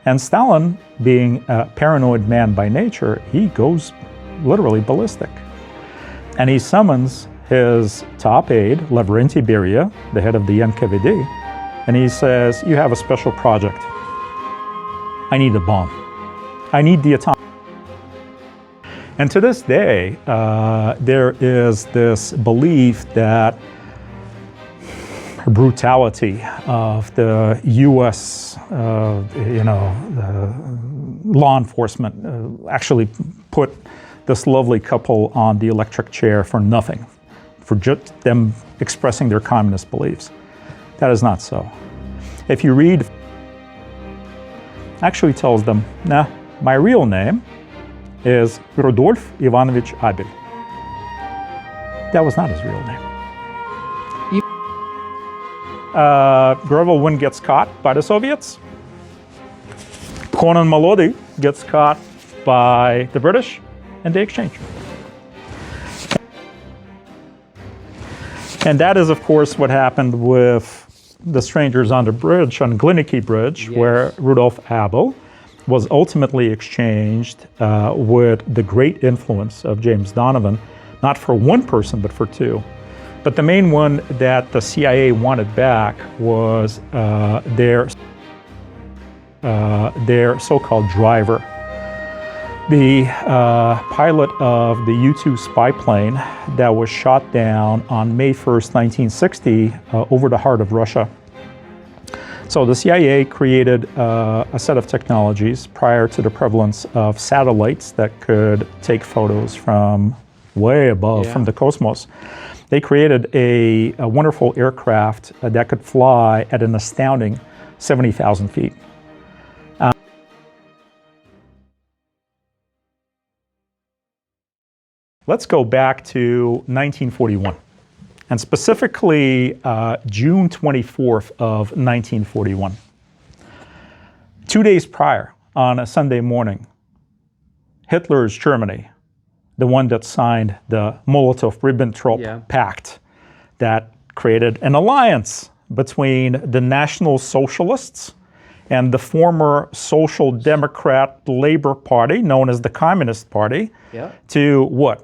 And Stalin, being a paranoid man by nature, he goes literally ballistic. And he summons his top aide, Lavrentiy Beria, the head of the NKVD, and he says, you have a special project. I need a bomb. I need the atomic. And to this day, there is this belief that brutality of the U.S., law enforcement actually put this lovely couple on the electric chair for nothing, for just them expressing their communist beliefs. That is not so. If you read, actually tells them, nah, my real name is Rudolf Ivanovich Abel. That was not his real name. Greville Wynne gets caught by the Soviets. Conan Malodi gets caught by the British, and they exchange. And that is, of course, what happened with the strangers on the bridge, on Glinicky Bridge, yes, where Rudolf Abel was ultimately exchanged with the great influence of James Donovan, not for one person, but for two. But the main one that the CIA wanted back was their so-called driver. The pilot of the U-2 spy plane that was shot down on May 1st, 1960, over the heart of Russia. So the CIA created a set of technologies prior to the prevalence of satellites that could take photos from way above, from the cosmos. They created a wonderful aircraft that could fly at an astounding 70,000 feet. Let's go back to 1941, and specifically June 24th of 1941. 2 days prior, on a Sunday morning, Hitler's Germany, the one that signed the Molotov-Ribbentrop Pact that created an alliance between the National Socialists and the former Social Democrat Labor Party, known as the Communist Party, to what?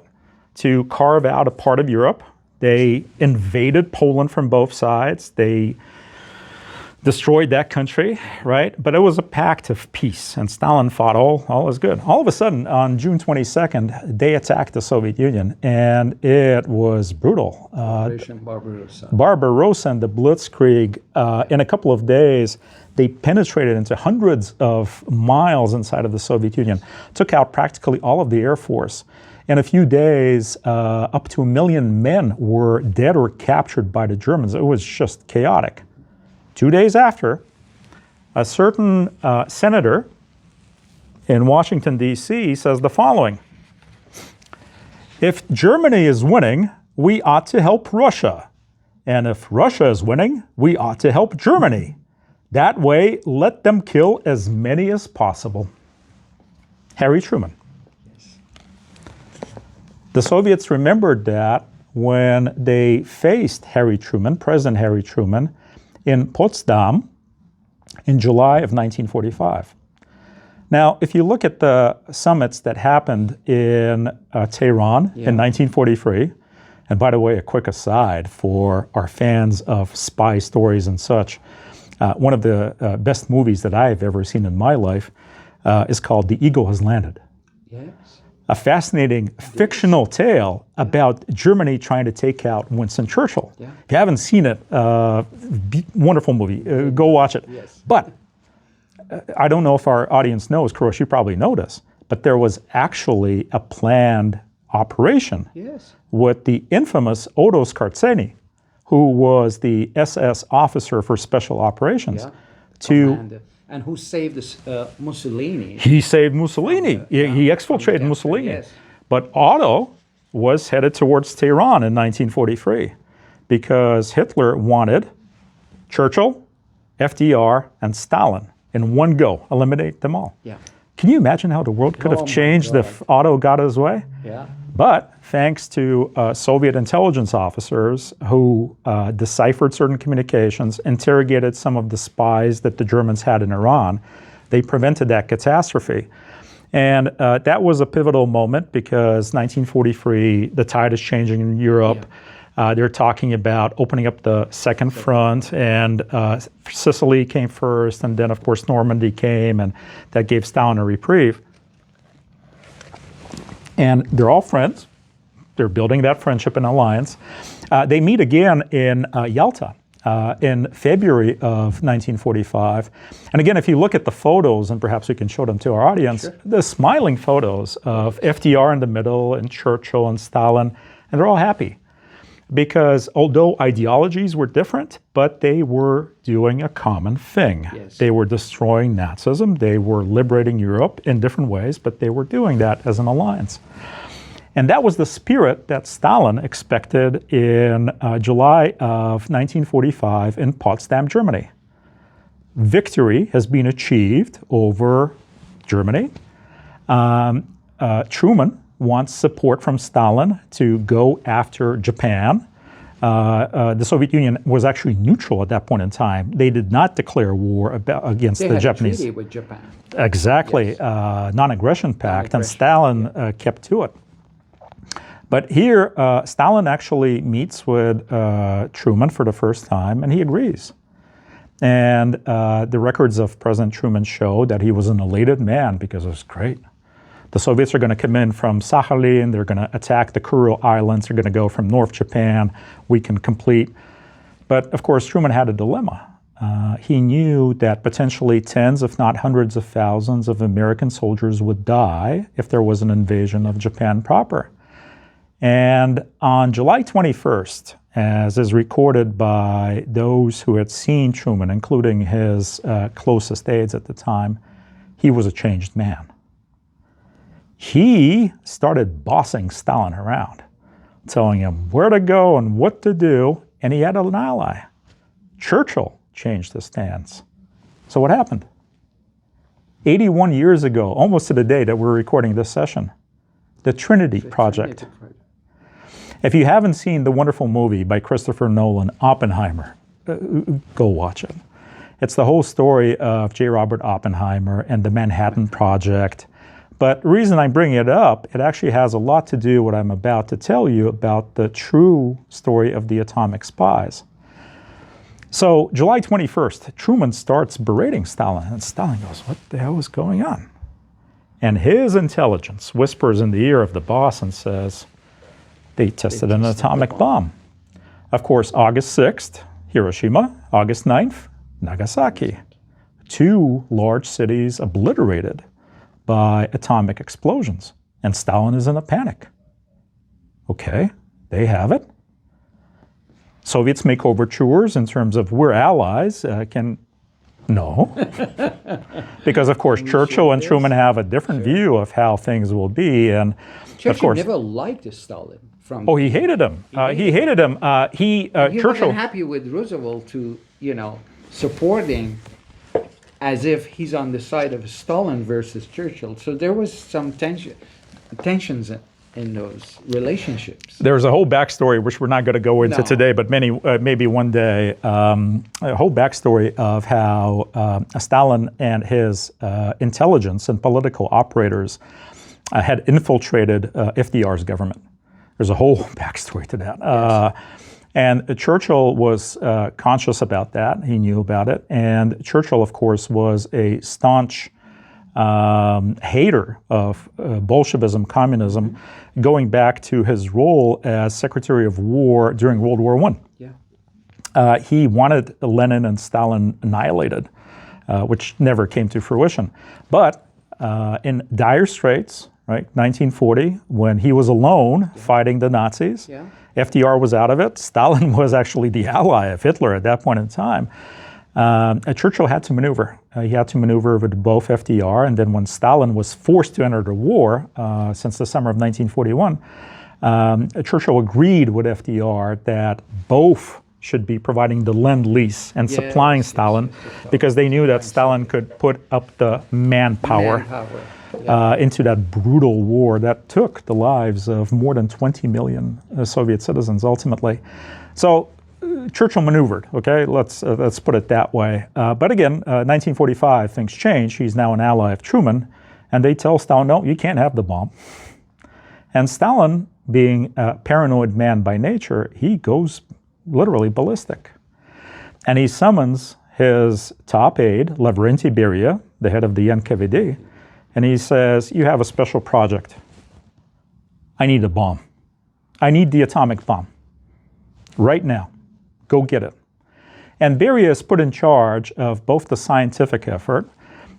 To carve out a part of Europe. They invaded Poland from both sides. They destroyed that country, right? But it was a pact of peace, and Stalin thought all is good. All of a sudden, on June 22nd, they attacked the Soviet Union, and it was brutal. Operation Barbarossa. Barbarossa and the Blitzkrieg, in a couple of days, they penetrated into hundreds of miles inside of the Soviet Union, took out practically all of the Air Force. In a few days, up to 1 million men were dead or captured by the Germans. It was just chaotic. 2 days after, a certain senator in Washington, D.C. says the following: if Germany is winning, we ought to help Russia. And if Russia is winning, we ought to help Germany. That way, let them kill as many as possible. Harry Truman. The Soviets remembered that when they faced Harry Truman, President Harry Truman, in Potsdam in July of 1945. Now, if you look at the summits that happened in Tehran in 1943, and by the way, a quick aside for our fans of spy stories and such, one of the best movies that I've ever seen in my life is called The Eagle Has Landed. Yes. A fascinating fictional tale about Germany trying to take out Winston Churchill. Yeah. If you haven't seen it, wonderful movie. Go watch it. Yes. But I don't know if our audience knows, Kurosh, you probably know this, but there was actually a planned operation with the infamous Odo Scarzeni, who was the SS officer for special operations, and who saved Mussolini. He saved Mussolini. He exfiltrated Mussolini. Yes. But Otto was headed towards Tehran in 1943 because Hitler wanted Churchill, FDR, and Stalin in one go, eliminate them all. Yeah. Can you imagine how the world could have changed if Otto got his way? Yeah. But thanks to Soviet intelligence officers who deciphered certain communications, interrogated some of the spies that the Germans had in Iran, They prevented that catastrophe. And that was a pivotal moment because 1943, the tide is changing in Europe. They're talking about opening up the second front, and Sicily came first, and then, of course, Normandy came, and that gave Stalin a reprieve. And they're all friends. They're building that friendship and alliance. They meet again in Yalta in February of 1945. And again, if you look at the photos, and perhaps we can show them to our audience, the smiling photos of FDR in the middle and Churchill and Stalin, and they're all happy. Because although ideologies were different, but they were doing a common thing. Yes. They were destroying Nazism. They were liberating Europe in different ways, but they were doing that as an alliance. And that was the spirit that Stalin expected in July of 1945 in Potsdam, Germany. Victory has been achieved over Germany. Truman wants support from Stalin to go after Japan. The Soviet Union was actually neutral at that point in time. They did not declare war against the Japanese. They had a treaty with Japan. Exactly, Yes. Non-aggression pact, and Stalin kept to it. But here, Stalin actually meets with Truman for the first time, and he agrees. And the records of President Truman show that he was an elated man because it was great. The Soviets are going to come in from Sakhalin, they're going to attack the Kuril Islands, they're going to go from North Japan, we can complete. But of course, Truman had a dilemma. He knew that potentially tens, if not hundreds of thousands of American soldiers would die if there was an invasion of Japan proper. And on July 21st, as is recorded by those who had seen Truman, including his closest aides at the time, he was a changed man. He started bossing Stalin around, telling him where to go and what to do, and he had an ally. Churchill changed his stance. So what happened? 81 years ago, almost to the day that we're recording this session, the Trinity Project. If you haven't seen the wonderful movie by Christopher Nolan, Oppenheimer, go watch it. It's the whole story of J. Robert Oppenheimer and the Manhattan Project. But the reason I'm bringing it up, it actually has a lot to do with what I'm about to tell you about the true story of the atomic spies. So July 21st, Truman starts berating Stalin, and Stalin goes, what the hell is going on? And his intelligence whispers in the ear of the boss and says, they tested an atomic bomb. Of course, August 6th, Hiroshima, August 9th, Nagasaki. Two large cities obliterated by atomic explosions. And Stalin is in a panic. Okay, they have it. Soviets make overtures in terms of we're allies. No. Because, of course, Churchill and Truman have a different view of how things will be. And Churchill of course, never liked Stalin. Oh, he hated him. He hated him. He Churchill wasn't happy with Roosevelt to, supporting as if he's on the side of Stalin versus Churchill. So there was some tensions in those relationships. There's a whole backstory, which we're not going to go into today, but maybe one day, a whole backstory of how Stalin and his intelligence and political operators had infiltrated FDR's government. There's a whole backstory to that. Yes. And Churchill was conscious about that. He knew about it. And Churchill, of course, was a staunch hater of Bolshevism, communism, going back to his role as Secretary of War during World War I. Yeah. He wanted Lenin and Stalin annihilated, which never came to fruition. But in dire straits, right, 1940, when he was alone fighting the Nazis, FDR was out of it. Stalin was actually the ally of Hitler at that point in time. Churchill had to maneuver. He had to maneuver with both FDR, and then when Stalin was forced to enter the war since the summer of 1941, Churchill agreed with FDR that both should be providing the Lend-Lease and supplying Stalin because they knew that Stalin could put up the manpower. Into that brutal war that took the lives of more than 20 million Soviet citizens ultimately. So Churchill maneuvered, okay? Let's put it that way. But again, 1945, things change. He's now an ally of Truman, and they tell Stalin, no, you can't have the bomb. And Stalin, being a paranoid man by nature, he goes literally ballistic. And he summons his top aide, Lavrentiy Beria, the head of the NKVD, and he says, you have a special project. I need a bomb. I need the atomic bomb. Right now. Go get it. And Beria is put in charge of both the scientific effort,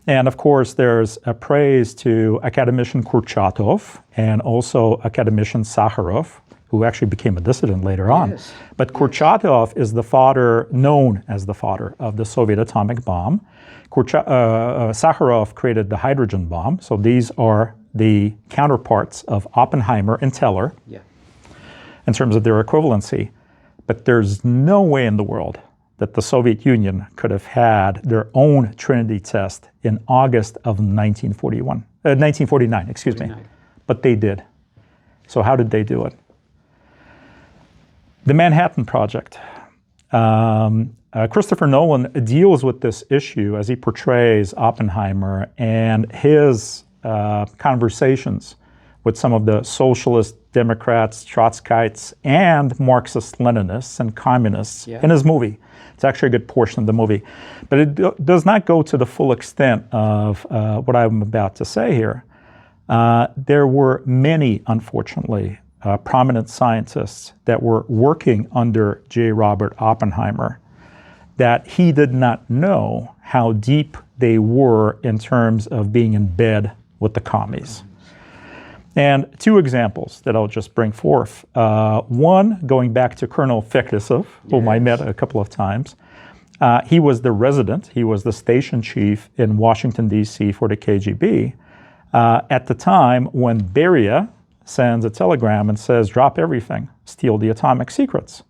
and of course there's a praise to academician Kurchatov and also academician Sakharov, who actually became a dissident later on. Yes. But Kurchatov is the father, known as the father of the Soviet atomic bomb. Sakharov created the hydrogen bomb, so these are the counterparts of Oppenheimer and Teller in terms of their equivalency. But there's no way in the world that the Soviet Union could have had their own Trinity test in August of 1949, excuse me. But they did. So how did they do it? The Manhattan Project. Christopher Nolan deals with this issue as he portrays Oppenheimer and his conversations with some of the socialist Democrats, Trotskyites, and Marxist-Leninists and communists in his movie. It's actually a good portion of the movie. But it does not go to the full extent of what I'm about to say here. There were many, unfortunately, prominent scientists that were working under J. Robert Oppenheimer that he did not know how deep they were in terms of being in bed with the commies. And two examples that I'll just bring forth. One, going back to Colonel Feklissov, whom I met a couple of times. He was the resident, he was the station chief in Washington, D.C. for the KGB at the time when Beria sends a telegram and says, drop everything, steal the atomic secrets.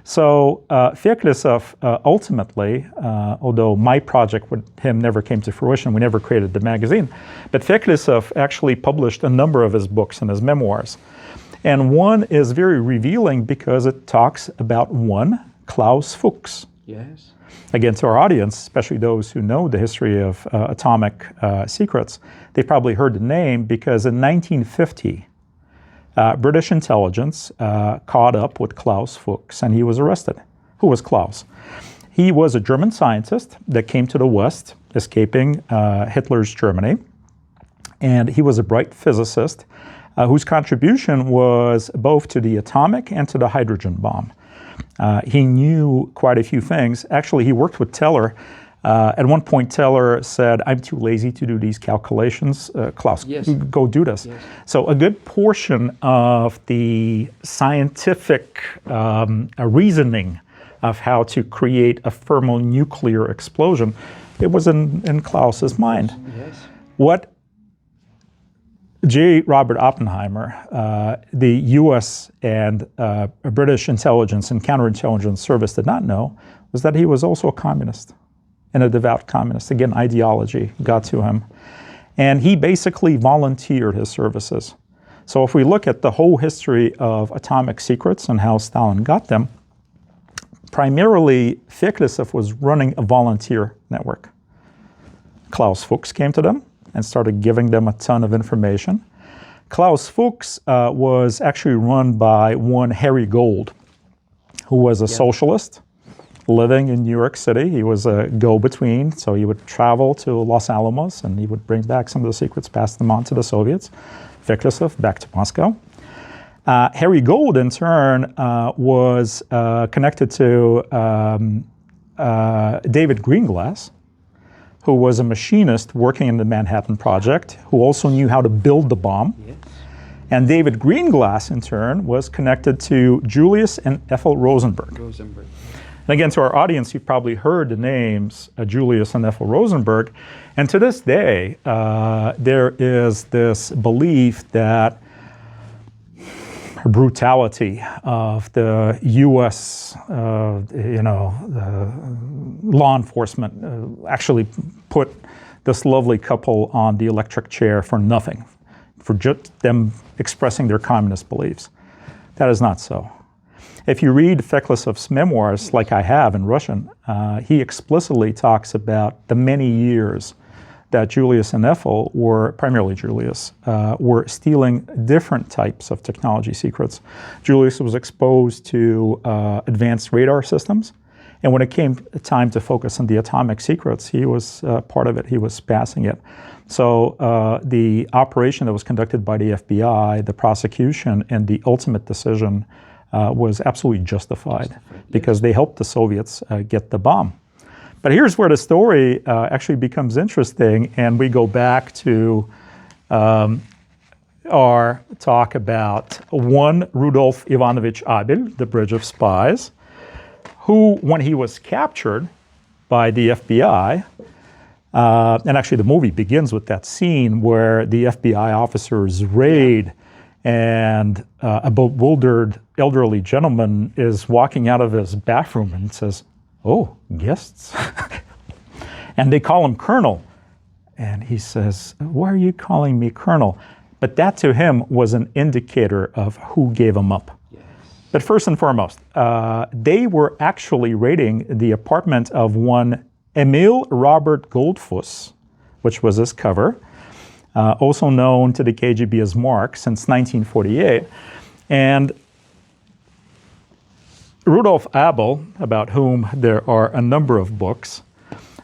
So Feklissov ultimately, although my project with him never came to fruition, we never created the magazine, but Feklissov actually published a number of his books and his memoirs. And one is very revealing because it talks about one, Klaus Fuchs. Yes. Again, to our audience, especially those who know the history of atomic secrets, they've probably heard the name because in 1950, British intelligence caught up with Klaus Fuchs, and he was arrested. Who was Klaus? He was a German scientist that came to the West, escaping Hitler's Germany, and he was a bright physicist whose contribution was both to the atomic and to the hydrogen bomb. He knew quite a few things. Actually, he worked with Teller. At one point, Teller said, I'm too lazy to do these calculations. Klaus, go do this. Yes. So a good portion of the scientific reasoning of how to create a thermonuclear explosion, it was in Klaus's mind. Yes. What J. Robert Oppenheimer, the U.S. and British intelligence and counterintelligence service did not know was that he was also a communist. And a devout communist. Again, ideology got to him. And he basically volunteered his services. So if we look at the whole history of atomic secrets and how Stalin got them, primarily Feklissov was running a volunteer network. Klaus Fuchs came to them and started giving them a ton of information. Klaus Fuchs was actually run by one Harry Gold, who was a socialist, living in New York City. He was a go-between, so he would travel to Los Alamos and he would bring back some of the secrets, pass them on to the Soviets. Feklissov back to Moscow. Harry Gold, in turn, was connected to David Greenglass, who was a machinist working in the Manhattan Project, who also knew how to build the bomb. Yes. And David Greenglass, in turn, was connected to Julius and Ethel Rosenberg. And again, to our audience, you've probably heard the names Julius and Ethel Rosenberg. And to this day, there is this belief that brutality of the U.S., law enforcement actually put this lovely couple on the electric chair for nothing, for just them expressing their communist beliefs. That is not so. If you read Feklisov's memoirs, like I have in Russian, he explicitly talks about the many years that Julius and Ethel were, primarily Julius, were stealing different types of technology secrets. Julius was exposed to advanced radar systems, and when it came time to focus on the atomic secrets, he was part of it. He was passing it. So the operation that was conducted by the FBI, the prosecution, and the ultimate decision was absolutely justified because they helped the Soviets get the bomb. But here's where the story actually becomes interesting, and we go back to our talk about one Rudolf Ivanovich Abel, the Bridge of Spies, who, when he was captured by the FBI, and actually the movie begins with that scene where the FBI officers raid and a bewildered elderly gentleman is walking out of his bathroom and says, "Oh, guests." And they call him Colonel. And he says, "Why are you calling me Colonel?" But that to him was an indicator of who gave him up. Yes. But first and foremost, they were actually raiding the apartment of one Emil Robert Goldfuss, which was his cover, also known to the KGB as Mark since 1948. And Rudolf Abel, about whom there are a number of books,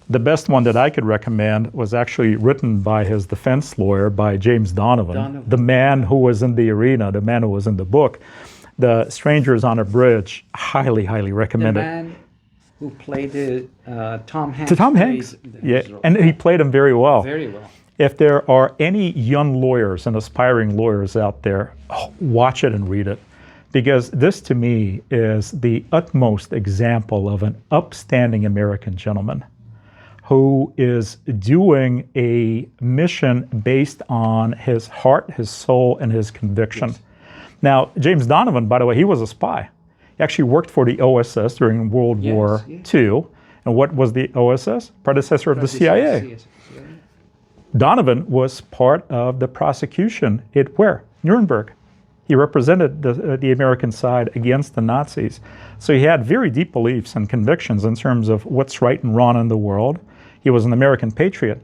the best one that I could recommend was actually written by his defense lawyer, by James Donovan, the man who was in the arena, the man who was in the book. The Strangers on a Bridge, highly, highly recommended. The man who played Tom Hanks. To Tom Hanks, yeah, and he played him very well. Very well. If there are any young lawyers and aspiring lawyers out there, watch it and read it. Because this, to me, is the utmost example of an upstanding American gentleman who is doing a mission based on his heart, his soul, and his conviction. Yes. Now, James Donovan, by the way, he was a spy. He actually worked for the OSS during World War II. And what was the OSS? Predecessor of the CIA. Yes. Donovan was part of the prosecution at where? Nuremberg. He represented the American side against the Nazis. So he had very deep beliefs and convictions in terms of what's right and wrong in the world. He was an American patriot,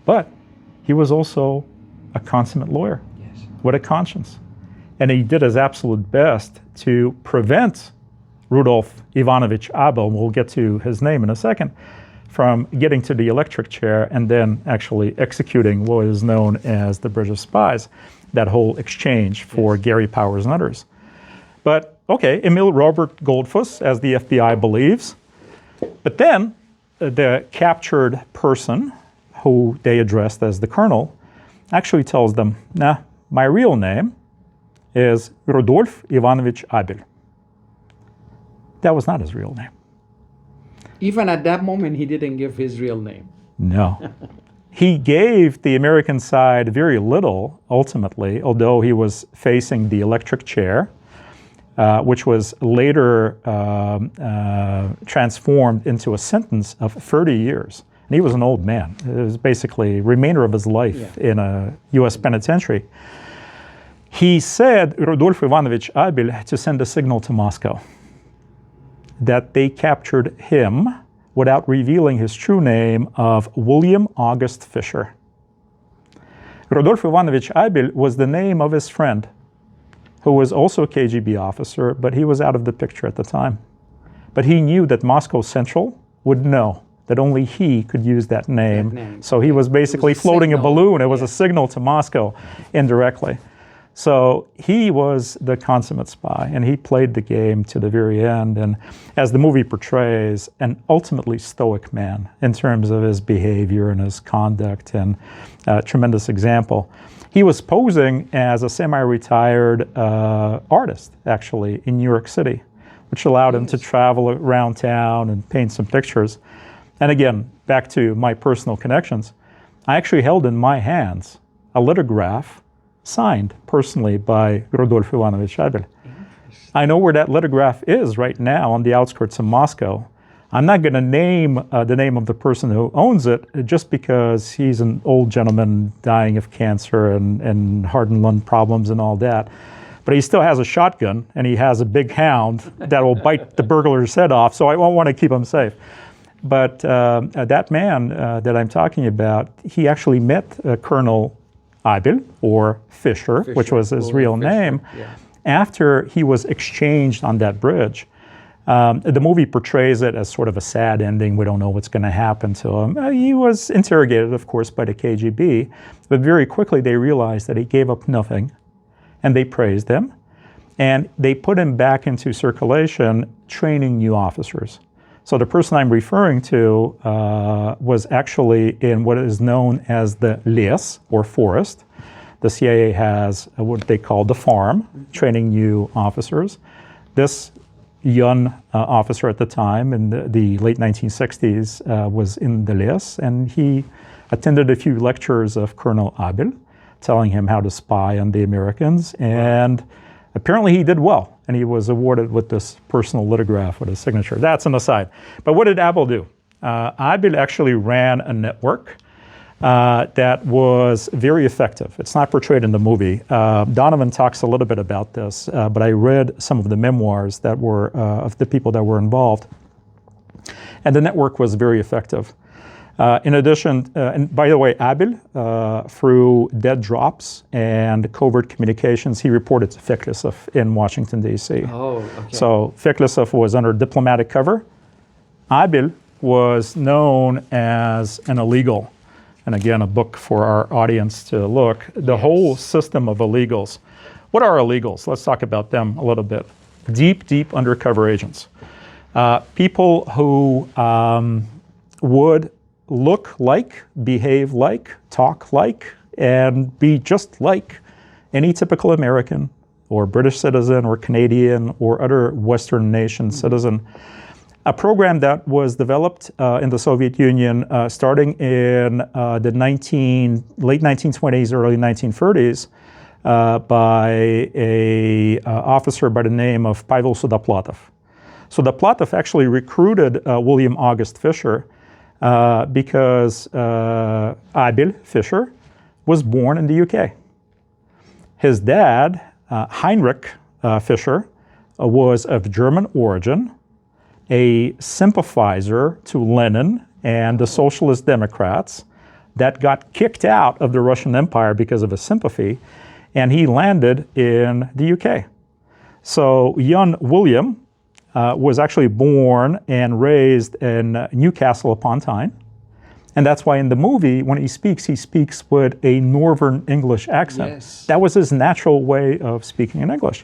but he was also a consummate lawyer with a conscience. And he did his absolute best to prevent Rudolf Ivanovich Abel, we'll get to his name in a second, from getting to the electric chair and then actually executing what is known as the Bridge of Spies, that whole exchange for Gary Powers and others. But okay, Emil Robert Goldfuss, as the FBI believes. But then the captured person, who they addressed as the colonel, actually tells them, "Nah, my real name is Rudolf Ivanovich Abel." That was not his real name. Even at that moment, he didn't give his real name. No. He gave the American side very little, ultimately, although he was facing the electric chair, which was later transformed into a sentence of 30 years. And he was an old man. It was basically the remainder of his life in a U.S. penitentiary. He said, Rudolf Ivanovich Abel, to send a signal to Moscow that they captured him without revealing his true name of William August Fisher. Rudolf Ivanovich Abel was the name of his friend, who was also a KGB officer, but he was out of the picture at the time. But he knew that Moscow Central would know that only he could use that name. So he was basically floating a balloon. It was a signal to Moscow indirectly. So he was the consummate spy, and he played the game to the very end. And as the movie portrays, an ultimately stoic man in terms of his behavior and his conduct, and a tremendous example. He was posing as a semi-retired artist, actually, in New York City, which allowed him to travel around town and paint some pictures. And again, back to my personal connections, I actually held in my hands a lithograph signed personally by Rudolf Ivanovich Abel. I know where that lithograph is right now on the outskirts of Moscow. I'm not going to name the name of the person who owns it just because he's an old gentleman dying of cancer and heart and lung problems and all that. But he still has a shotgun, and he has a big hound that will bite the burglar's head off, so I won't want to keep him safe. But that man that I'm talking about, he actually met Colonel Abel, or Fisher, which was his real name, after he was exchanged on that bridge. The movie portrays it as sort of a sad ending. We don't know what's going to happen to him. He was interrogated, of course, by the KGB, but very quickly they realized that he gave up nothing, and they praised him, and they put him back into circulation, training new officers. So the person I'm referring to was actually in what is known as the les, or forest. The CIA has what they call the farm, training new officers. This young officer at the time, in the late 1960s, was in the les, and he attended a few lectures of Colonel Abel, telling him how to spy on the Americans, and apparently he did well, and he was awarded with this personal lithograph with his signature. That's an aside. But what did Abel do? Abel actually ran a network that was very effective. It's not portrayed in the movie. Donovan talks a little bit about this, but I read some of the memoirs that were of the people that were involved. And the network was very effective. In addition, and by the way, Abel, through dead drops and covert communications, he reported to Feklisov in Washington, D.C. Oh, okay. So Feklisov was under diplomatic cover. Abel was known as an illegal. And again, a book for our audience to look. The whole system of illegals. What are illegals? Let's talk about them a little bit. Deep, deep undercover agents. People who would look like, behave like, talk like, and be just like any typical American or British citizen or Canadian or other Western nation citizen. A program that was developed in the Soviet Union starting in the late 1920s, early 1930s by a officer by the name of Pavel Sudoplatov. Sudoplatov actually recruited William August Fisher because Abel Fisher was born in the UK. His dad, Heinrich Fisher, was of German origin, a sympathizer to Lenin and the Socialist Democrats that got kicked out of the Russian Empire because of his sympathy, and he landed in the UK. So young William was actually born and raised in Newcastle upon Tyne. And that's why in the movie, when he speaks with a Northern English accent. Yes. That was his natural way of speaking in English.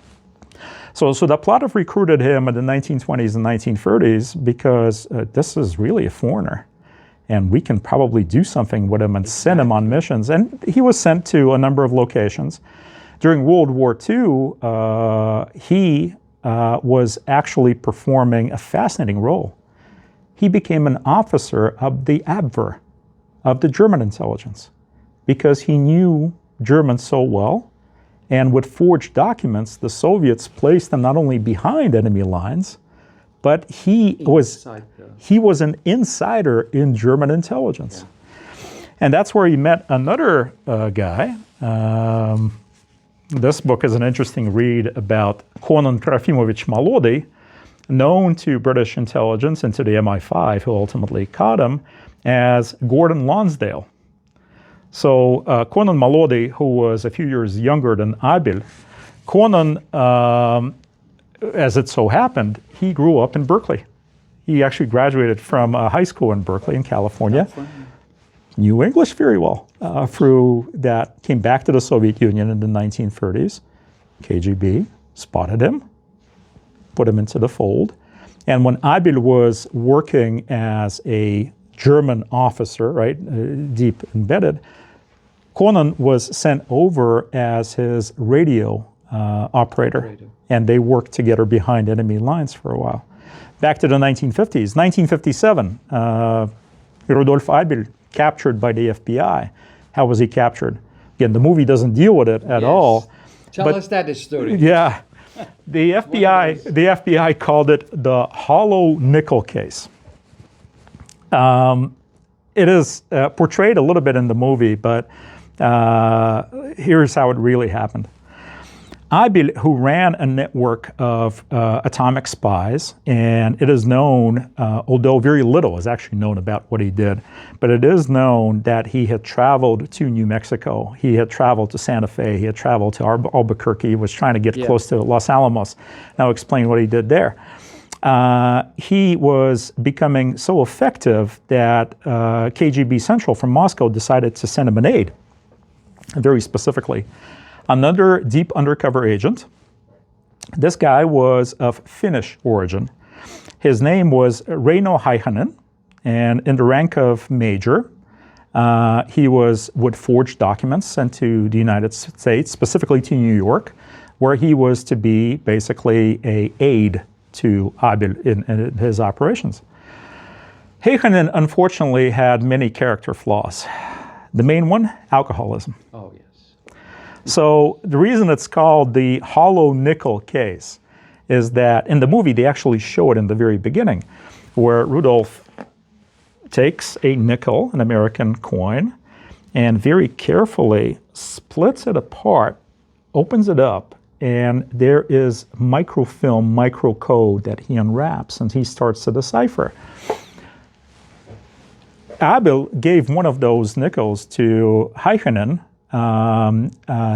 So Sudoplatov recruited him in the 1920s and 1930s because this is really a foreigner. And we can probably do something with him and send him on missions. And he was sent to a number of locations. During World War II, he was actually performing a fascinating role. He became an officer of the Abwehr, of the German intelligence, because he knew German so well. And with forged documents, the Soviets placed him not only behind enemy lines, but he was an insider in German intelligence. Yeah. And that's where he met another guy. This book is an interesting read about Konon Trofimovich Molody, known to British intelligence and to the MI5, who ultimately caught him, as Gordon Lonsdale. So Konon Molody, who was a few years younger than Abel, Konon, as it so happened, he grew up in Berkeley. He actually graduated from high school in Berkeley in California. Knew English very well through that, came back to the Soviet Union in the 1930s. KGB spotted him, put him into the fold. And when Abel was working as a German officer, right, deep embedded, Konon was sent over as his radio operator. And they worked together behind enemy lines for a while. Back to the 1950s. 1957, Rudolf Abel captured by the FBI. How was he captured? Again, the movie doesn't deal with it at all. Tell us that story. Yeah. The FBI called it the hollow nickel case. It is portrayed a little bit in the movie, but here's how it really happened. Abel, who ran a network of atomic spies, and it is known, although very little is actually known about what he did, but it is known that he had traveled to New Mexico, he had traveled to Santa Fe, he had traveled to Albuquerque, he was trying to get close to Los Alamos. Now I'll explain what he did there. He was becoming so effective that KGB Central from Moscow decided to send him an aide, very specifically. Another deep undercover agent. This guy was of Finnish origin. His name was Reino Heihanen, and in the rank of major, he would forge documents sent to the United States, specifically to New York, where he was to be basically an aide to Abel in his operations. Heihanen, unfortunately, had many character flaws. The main one, alcoholism. Oh, yes. So the reason it's called the hollow nickel case is that in the movie, they actually show it in the very beginning, where Rudolf takes a nickel, an American coin, and very carefully splits it apart, opens it up, and there is microfilm, microcode that he unwraps, and he starts to decipher. Abel gave one of those nickels to Heihanen.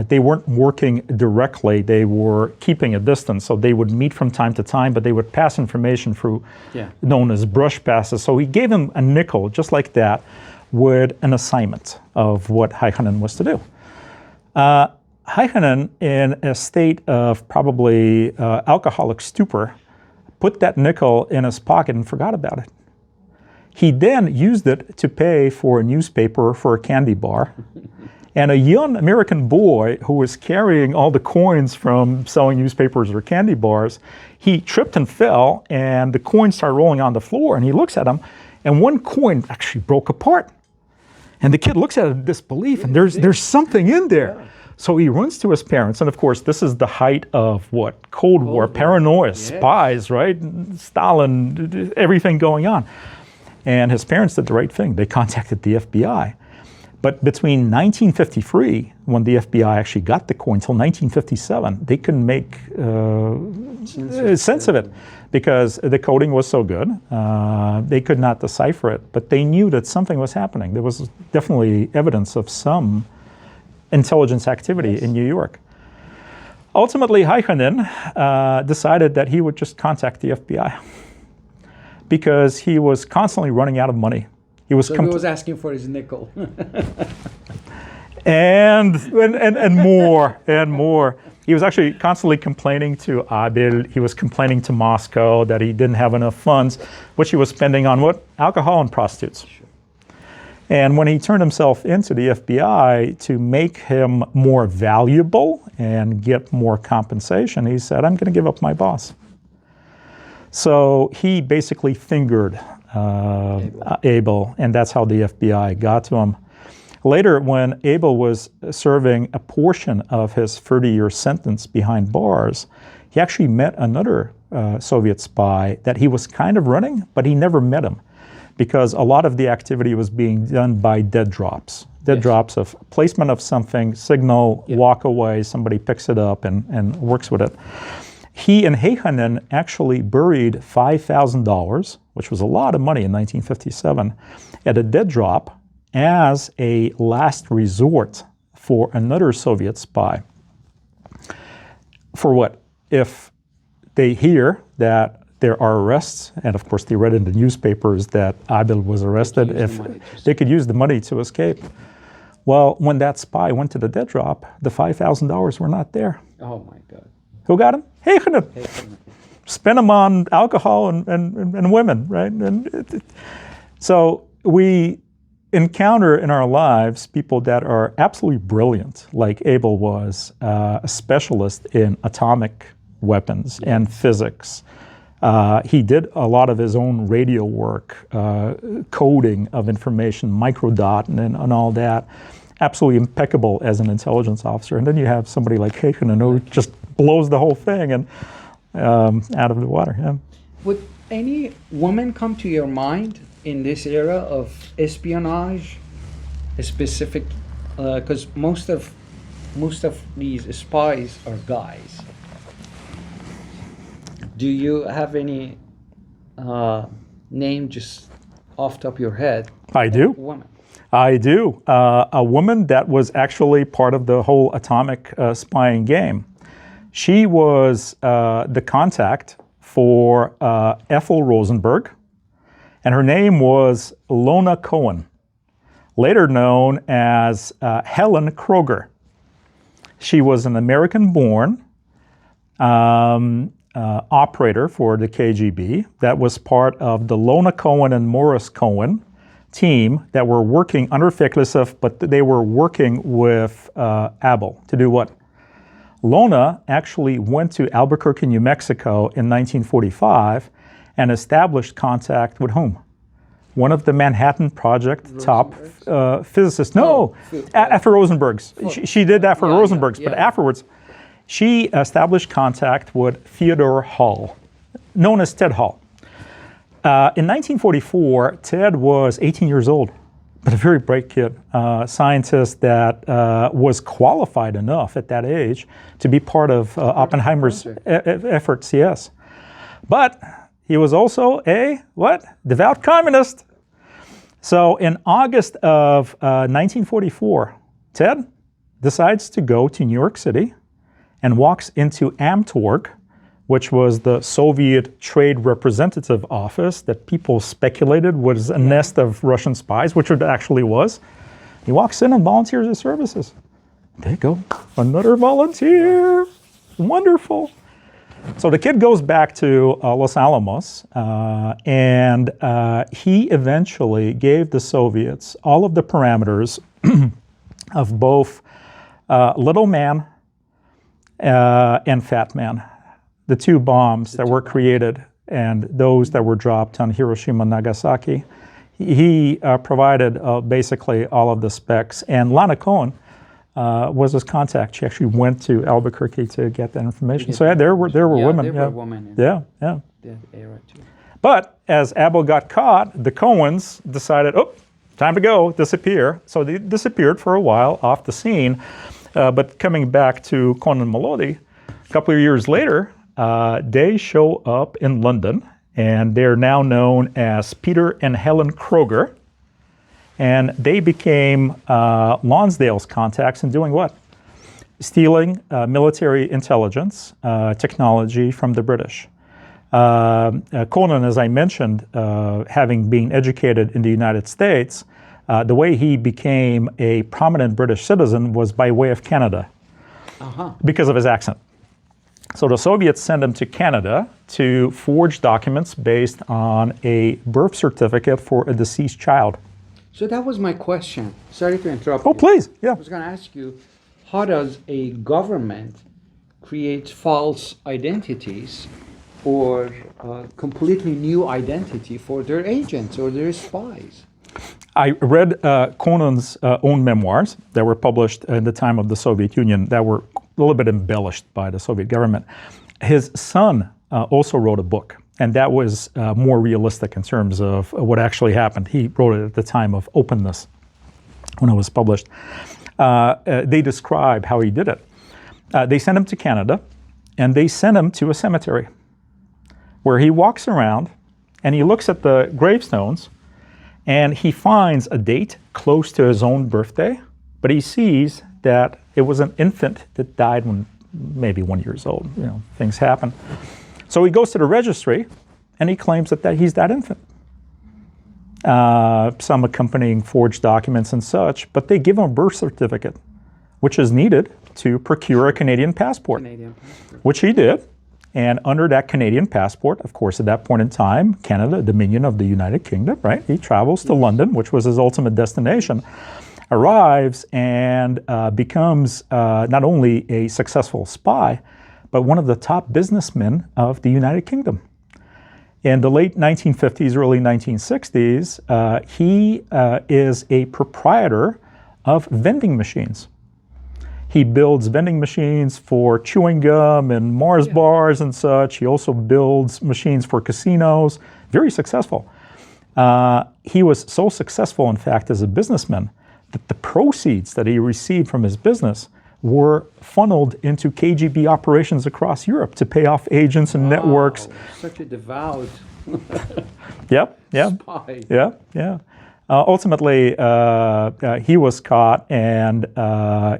They weren't working directly, they were keeping a distance, so they would meet from time to time, but they would pass information through known as brush passes. So he gave him a nickel just like that with an assignment of what Heihanen was to do. Heihanen, in a state of probably alcoholic stupor, put that nickel in his pocket and forgot about it. He then used it to pay for a newspaper for a candy bar. And a young American boy who was carrying all the coins from selling newspapers or candy bars, he tripped and fell, and the coins started rolling on the floor, and he looks at them, and one coin actually broke apart. And the kid looks at it in disbelief, and there's something in there. Yeah. So he runs to his parents, and of course, this is the height of what? Cold War, paranoia, spies, right? Stalin, everything going on. And his parents did the right thing. They contacted the FBI. But between 1953, when the FBI actually got the coin, until 1957, they couldn't make sense of it because the coding was so good. They could not decipher it, but they knew that something was happening. There was definitely evidence of some intelligence activity in New York. Ultimately, Heihanen decided that he would just contact the FBI because he was constantly running out of money. He was asking for his nickel. and more, and more. He was actually constantly complaining to Abel. He was complaining to Moscow that he didn't have enough funds, which he was spending on what? Alcohol and prostitutes. Sure. And when he turned himself into the FBI to make him more valuable and get more compensation, he said, I'm going to give up my boss. So he basically fingered Abel, and that's how the FBI got to him. Later, when Abel was serving a portion of his 30-year sentence behind bars, he actually met another Soviet spy that he was kind of running, but he never met him because a lot of the activity was being done by dead drops. Drops of placement of something, signal, walk away, somebody picks it up and works with it. He and Heihanen actually buried $5,000, which was a lot of money in 1957, at a dead drop as a last resort for another Soviet spy. For what? If they hear that there are arrests, and of course they read in the newspapers that Abel was arrested, if they could use the money to escape. Well, when that spy went to the dead drop, the $5,000 were not there. Oh my God. Who got him? Heihanen. Spent them on alcohol and women, right? So we encounter in our lives people that are absolutely brilliant, like Abel was, a specialist in atomic weapons and physics. He did a lot of his own radio work, coding of information, microdot and all that. Absolutely impeccable as an intelligence officer. And then you have somebody like Heihanen who just blows the whole thing and out of the water. Yeah. Would any woman come to your mind in this era of espionage, a specific? Because most of most of these spies are guys. Do you have any name just off the top of your head? I do. Woman. I do. A woman that was actually part of the whole atomic spying game. She was the contact for Ethel Rosenberg, and her name was Lona Cohen, later known as Helen Kroger. She was an American-born operator for the KGB that was part of the Lona Cohen and Morris Cohen team that were working under Feklisov, but they were working with Abel to do what? Lona actually went to Albuquerque, New Mexico in 1945 and established contact with whom? One of the Manhattan Project top physicists. No, after Rosenbergs. She did that for Rosenbergs, but afterwards, she established contact with Theodore Hall, known as Ted Hall. In 1944, Ted was 18 years old, but a very bright kid, scientist that was qualified enough at that age to be part of Oppenheimer's efforts, yes. But he was also a, what? Devout communist. So in August of 1944, Ted decides to go to New York City and walks into Amtorg, which was the Soviet Trade Representative Office that people speculated was a nest of Russian spies, which it actually was. He walks in and volunteers his services. There you go, another volunteer. Wonderful. So the kid goes back to Los Alamos, and he eventually gave the Soviets all of the parameters of both Little Man and Fat Man, the two bombs that were created and those that were dropped on Hiroshima and Nagasaki. He provided basically all of the specs, and Lona Cohen was his contact. She actually went to Albuquerque to get that information. So yeah, there were women. There were women in that era too. But as Abel got caught, the Cohens decided, oh, time to go, disappear. So they disappeared for a while off the scene. But coming back to Cohen and Melody, a couple of years later, they show up in London, and they're now known as Peter and Helen Kroger. And they became Lonsdale's contacts in doing what? Stealing military intelligence technology from the British. Conan, as I mentioned, having been educated in the United States, the way he became a prominent British citizen was by way of Canada, because of his accent. So the Soviets sent him to Canada to forge documents based on a birth certificate for a deceased child. So that was my question. Sorry to interrupt you. Oh, please, yeah. I was going to ask you, how does a government create false identities or completely new identity for their agents or their spies? I read Conan's own memoirs that were published in the time of the Soviet Union that were a little bit embellished by the Soviet government. His son also wrote a book, and that was more realistic in terms of what actually happened. He wrote it at the time of openness when it was published. They describe how he did it. They sent him to Canada, and they sent him to a cemetery where he walks around and he looks at the gravestones, and he finds a date close to his own birthday, but he sees that it was an infant that died when maybe 1 year old. You know, things happen. So he goes to the registry, and he claims that he's that infant. Some accompanying forged documents and such, but they give him a birth certificate, which is needed to procure a Canadian passport, which he did. And under that Canadian passport, of course, at that point in time, Canada, Dominion of the United Kingdom, right? He travels to London, which was his ultimate destination, arrives and becomes not only a successful spy, but one of the top businessmen of the United Kingdom. In the late 1950s, early 1960s, he is a proprietor of vending machines. He builds vending machines for chewing gum and Mars bars and such. He also builds machines for casinos. Very successful. He was so successful, in fact, as a businessman, that the proceeds that he received from his business were funneled into KGB operations across Europe to pay off agents and networks. Such a devout Yep. spy. Yeah. Ultimately, he was caught, and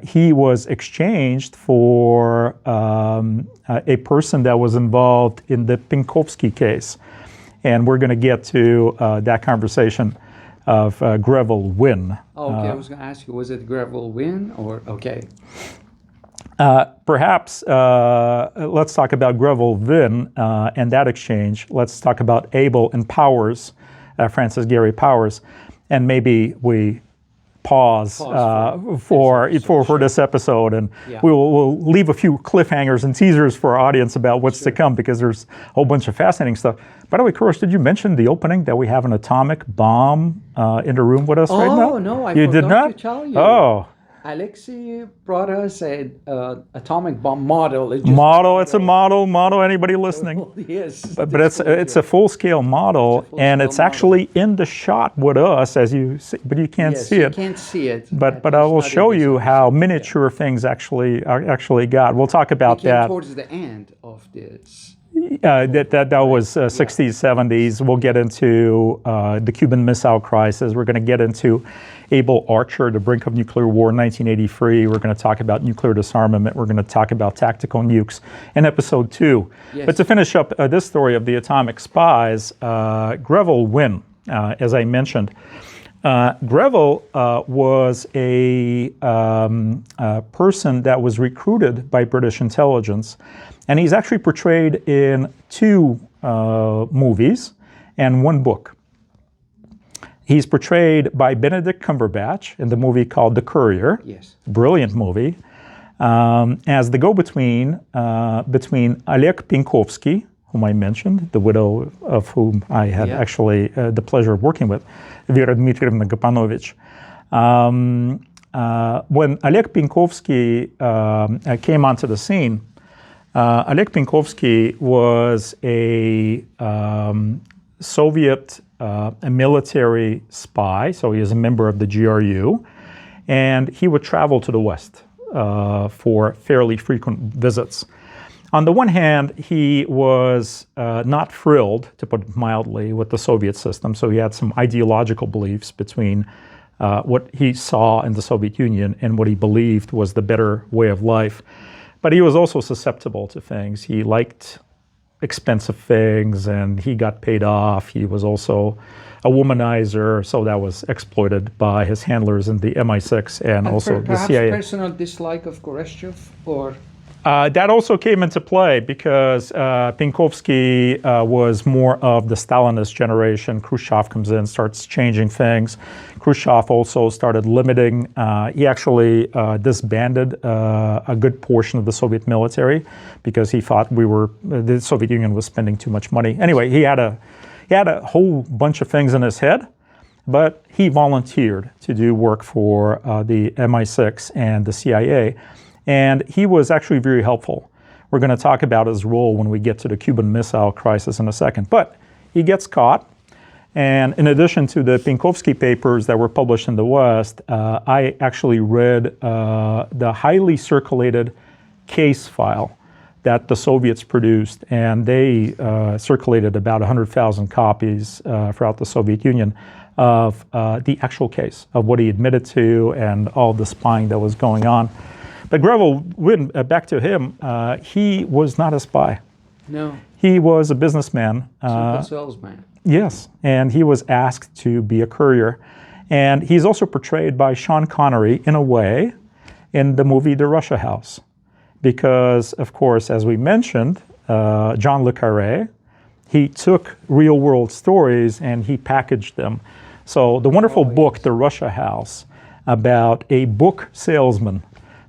he was exchanged for a person that was involved in the Penkovsky case. And we're going to get to that conversation of Greville Wynne. Okay, I was going to ask you, was it Greville Wynne or okay? Perhaps let's talk about Greville Wynne and that exchange. Let's talk about Abel and Powers, Francis Gary Powers, and maybe we pause for this episode, and we'll leave a few cliffhangers and teasers for our audience about what's to come, because there's a whole bunch of fascinating stuff. By the way, Kourosh, did you mention the opening that we have an atomic bomb in the room with us right now? Oh no, I you forgot did not? to tell you. Oh. Alexey brought us a atomic bomb model. It's a model. Anybody listening? Yes. But it's a full-scale model, and it's actually in the shot with us, as you see, but you can't see it. You can't see it. But I will show you how miniature things actually got. We'll talk about that. Towards the end of this. That was 60s, 70s. We'll get into the Cuban Missile Crisis. We're going to get into Able Archer, the brink of nuclear war in 1983. We're going to talk about nuclear disarmament. We're going to talk about tactical nukes in episode 2. Yes. But to finish up this story of the atomic spies, Greville Wynne, as I mentioned, Greville was a person that was recruited by British intelligence, and he's actually portrayed in 2 movies and 1 book. He's portrayed by Benedict Cumberbatch in the movie called The Courier. Yes. Brilliant movie. As the go-between between Oleg Penkovsky, whom I mentioned, the widow of whom I had actually the pleasure of working with, Vera Dmitrievna Gapanovich. When Oleg Penkovsky came onto the scene, Oleg Penkovsky was a Soviet a military spy, so he is a member of the GRU, and he would travel to the West for fairly frequent visits. On the one hand, he was not thrilled, to put it mildly, with the Soviet system, so he had some ideological beliefs between what he saw in the Soviet Union and what he believed was the better way of life. But he was also susceptible to things. He liked expensive things, and he got paid off. He was also a womanizer, so that was exploited by his handlers in the MI6 and also the CIA. Perhaps personal dislike of Khrushchev, or? That also came into play because Penkovsky was more of the Stalinist generation. Khrushchev comes in, starts changing things. Khrushchev also started limiting, he actually disbanded a good portion of the Soviet military because he thought the Soviet Union was spending too much money. Anyway, he had a whole bunch of things in his head, but he volunteered to do work for the MI6 and the CIA. And he was actually very helpful. We're going to talk about his role when we get to the Cuban Missile Crisis in a second. But he gets caught. And in addition to the Penkovsky papers that were published in the West, I actually read the highly circulated case file that the Soviets produced. And they circulated about 100,000 copies throughout the Soviet Union of the actual case, of what he admitted to and all the spying that was going on. But Greville Wynne, back to him, he was not a spy. No. He was a businessman. Simple salesman. Yes, and he was asked to be a courier. And he's also portrayed by Sean Connery, in a way, in the movie The Russia House. Because, of course, as we mentioned, John le Carré, he took real-world stories and he packaged them. So the wonderful book, The Russia House, about a book salesman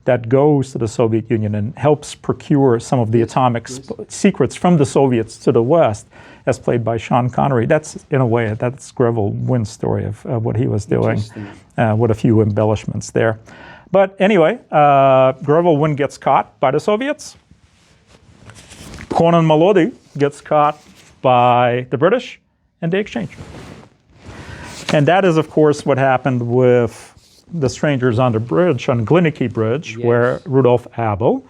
that goes to the Soviet Union and helps procure some of the atomic secrets from the Soviets to the West, as played by Sean Connery. That's, in a way, that's Greville Wynne's story of what he was doing, with a few embellishments there. But anyway, Greville Wynne gets caught by the Soviets. Conan Malodi gets caught by the British, and they exchange. And that is, of course, what happened with the strangers on the bridge, on Glinicky Bridge, Yes. where Rudolf Abel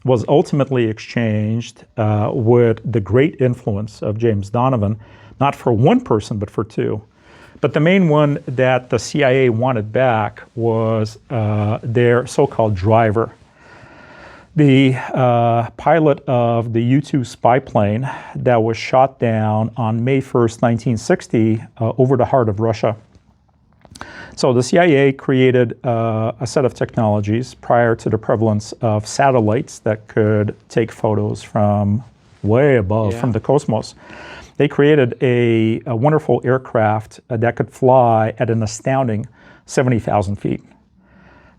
was ultimately exchanged with the great influence of James Donovan, not for one person, but for two. But the main one that the CIA wanted back was their so-called driver. The pilot of the U-2 spy plane that was shot down on May 1st, 1960, over the heart of Russia. So the CIA created a set of technologies prior to the prevalence of satellites that could take photos from way above, from the cosmos. They created a wonderful aircraft that could fly at an astounding 70,000 feet.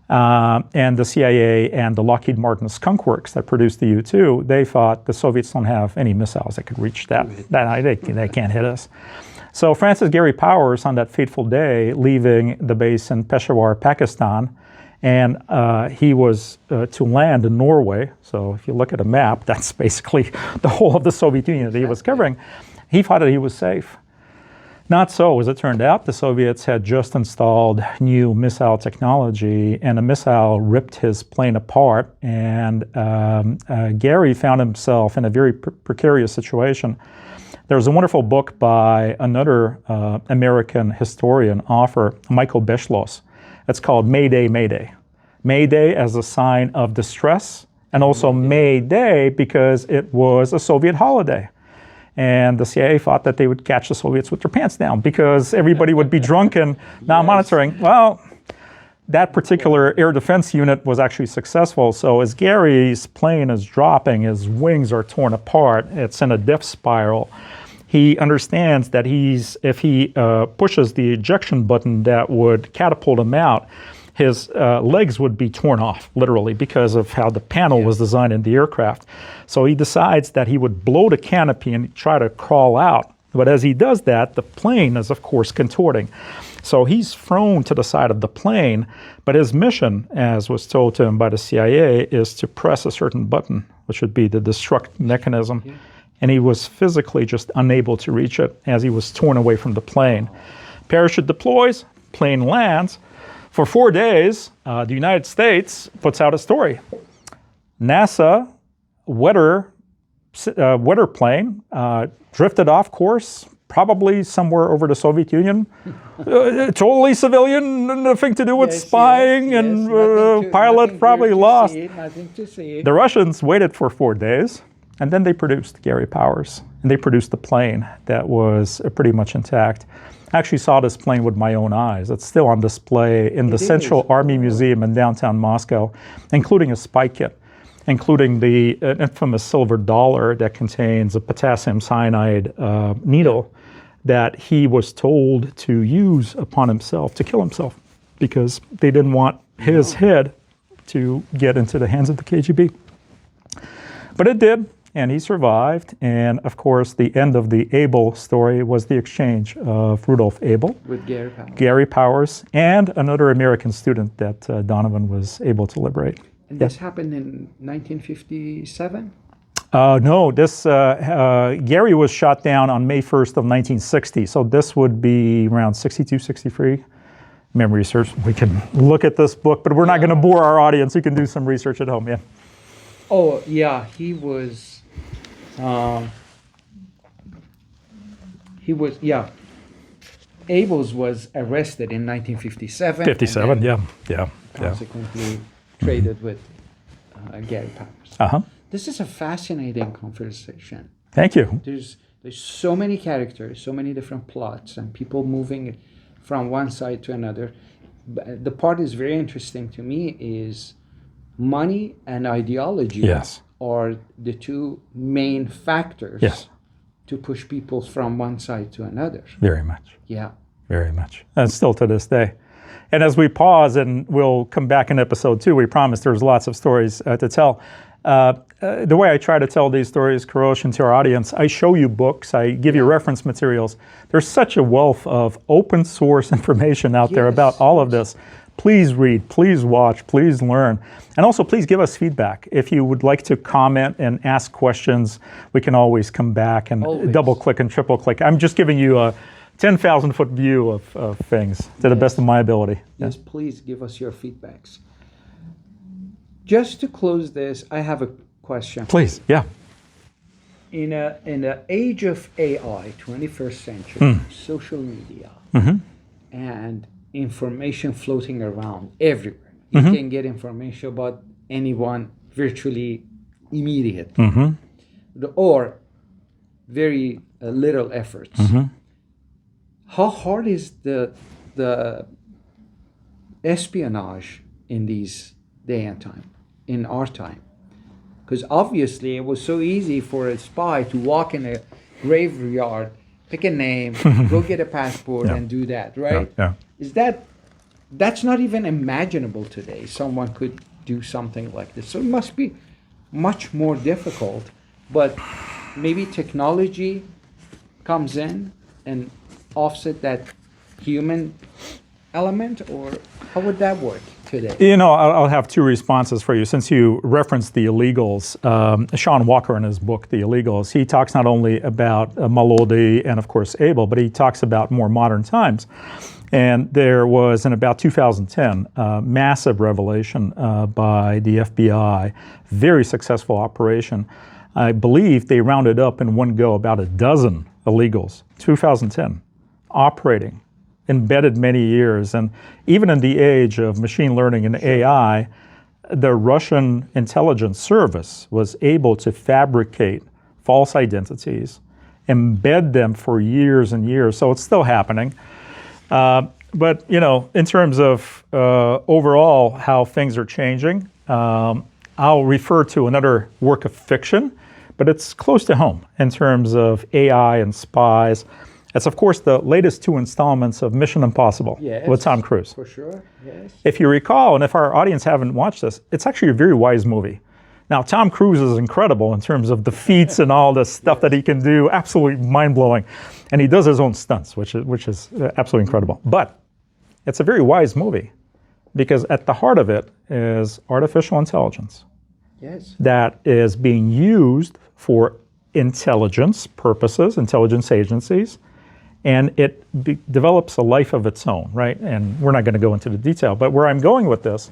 And the CIA and the Lockheed Martin Skunk Works that produced the U-2, they thought the Soviets don't have any missiles that could reach that. They can't hit us. So Francis Gary Powers, on that fateful day, leaving the base in Peshawar, Pakistan, and he was to land in Norway. So if you look at a map, that's basically the whole of the Soviet Union that he was covering. He thought that he was safe. Not so. As it turned out, the Soviets had just installed new missile technology, and a missile ripped his plane apart, and Gary found himself in a very precarious situation. There was a wonderful book by another American historian, author, Michael Beschloss. It's called Mayday, Mayday. Mayday as a sign of distress, and also May Day because it was a Soviet holiday. And the CIA thought that they would catch the Soviets with their pants down because everybody would be drunk and not monitoring. Well, that particular air defense unit was actually successful. So as Gary's plane is dropping, his wings are torn apart, it's in a death spiral. He understands that if he pushes the ejection button that would catapult him out, his legs would be torn off, literally, because of how the panel was designed in the aircraft. So he decides that he would blow the canopy and try to crawl out. But as he does that, the plane is, of course, contorting. So he's thrown to the side of the plane, but his mission, as was told to him by the CIA, is to press a certain button, which would be the destruct mechanism. Yeah. And he was physically just unable to reach it as he was torn away from the plane. Parachute deploys, plane lands. For 4 days, the United States puts out a story. NASA weather plane drifted off course, probably somewhere over the Soviet Union. Totally civilian, nothing to do with spying, and pilot probably lost. Nothing to see. The Russians waited for 4 days, and then they produced Gary Powers, and they produced the plane that was pretty much intact. I actually saw this plane with my own eyes. It's still on display in the Central Army Museum in downtown Moscow, including a spy kit, including the infamous silver dollar that contains a potassium cyanide needle that he was told to use upon himself to kill himself because they didn't want his head to get into the hands of the KGB. But it did. And he survived, and of course, the end of the Abel story was the exchange of Rudolf Abel with Gary Powers, and another American student that Donovan was able to liberate. And this happened in 1957? No, Gary was shot down on May 1st of 1960, so this would be around 62, 63. Memory serves. We can look at this book, but we're not going to bore our audience. You can do some research at home, Oh, yeah, he was, Abels was arrested in 1957. 57, yeah. Consequently traded with Gary Powers. Uh-huh. This is a fascinating conversation. Thank you. There's so many characters, so many different plots, and people moving from one side to another. The part is very interesting to me is money and ideology are the two main factors to push people from one side to another. Very much. Yeah. Very much. And still to this day. And as we pause, and we'll come back in episode 2, we promise there's lots of stories to tell. The way I try to tell these stories, Kurosh, and to our audience, I show you books, I give you reference materials. There's such a wealth of open source information out there about all of this. Please read, please watch, please learn. And also, please give us feedback. If you would like to comment and ask questions, we can always come back and double click and triple click. I'm just giving you 10,000-foot view of things to the best of my ability. Yes, please give us your feedbacks. Just to close this, I have a question. Please, yeah. In the age of AI, 21st century, social media, and information floating around everywhere. You can get information about anyone virtually immediately, or very little efforts. How hard is the espionage in these day and time, in our time? Because obviously it was so easy for a spy to walk in a graveyard, pick a name, go get a passport, and do that, right? Is that's not even imaginable today. Someone could do something like this. So it must be much more difficult. But maybe technology comes in and offset that human element, or how would that work today? You know, I'll have two responses for you. Since you referenced the illegals, Sean Walker in his book, The Illegals, he talks not only about Malodi and, of course, Abel, but he talks about more modern times. And there was, in about 2010, a massive revelation by the FBI, very successful operation. I believe they rounded up in one go about a dozen illegals, 2010, operating, embedded many years. And even in the age of machine learning and AI, the Russian intelligence service was able to fabricate false identities, embed them for years and years. So it's still happening. But, you know, in terms of overall how things are changing, I'll refer to another work of fiction, but it's close to home in terms of AI and spies. It's, of course, the latest two installments of Mission Impossible with Tom Cruise. For sure, yes. If you recall, and if our audience haven't watched this, it's actually a very wise movie. Now, Tom Cruise is incredible in terms of the feats and all the stuff that he can do, absolutely mind-blowing. And he does his own stunts, which is absolutely incredible. But it's a very wise movie because at the heart of it is artificial intelligence that is being used for intelligence purposes, intelligence agencies, and it develops a life of its own, right? And we're not going to go into the detail, but where I'm going with this,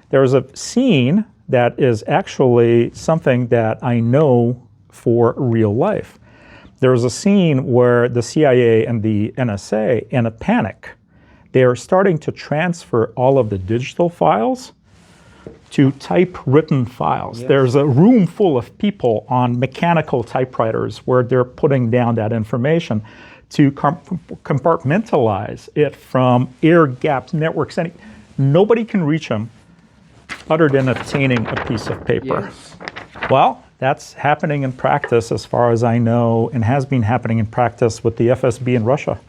there's a scene that is actually something that I know for real life. There's a scene where the CIA and the NSA, in a panic, they are starting to transfer all of the digital files to typewritten files. There's a room full of people on mechanical typewriters where they're putting down that information to compartmentalize it from air-gapped networks. And nobody can reach them other than obtaining a piece of paper. Well, that's happening in practice as far as I know, and has been happening in practice with the FSB in Russia.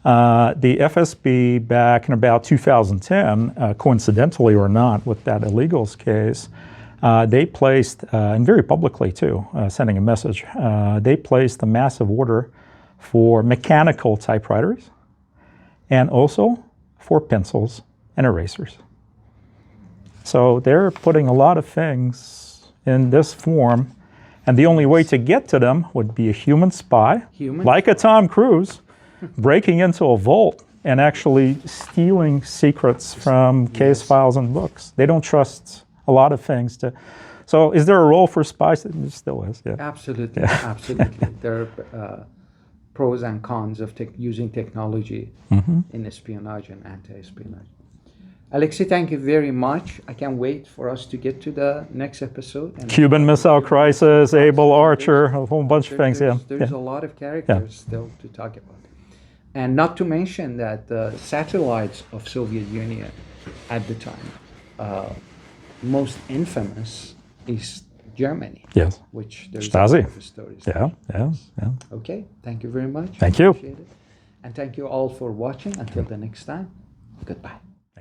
The FSB back in about 2010, coincidentally or not with that illegals case, they placed, and very publicly too, sending a message, they placed a massive order for mechanical typewriters and also for pencils and erasers. So they're putting a lot of things in this form, and the only way to get to them would be a human spy, like a Tom Cruise, breaking into a vault and actually stealing secrets from case files and books. They don't trust a lot of things to. So is there a role for spies? There still is, Absolutely, absolutely. There are pros and cons of using technology in espionage and anti-espionage. Alexey, thank you very much. I can't wait for us to get to the next episode. And Cuban Missile Crisis, Abel Archer, a whole bunch of things. There's a lot of characters still to talk about. And not to mention that the satellites of Soviet Union at the time, most infamous is Germany. Which there's Stasi. a lot of stories. Yeah. Okay, thank you very much. Thank you. Appreciate it. And thank you all for watching. Until the next time, goodbye.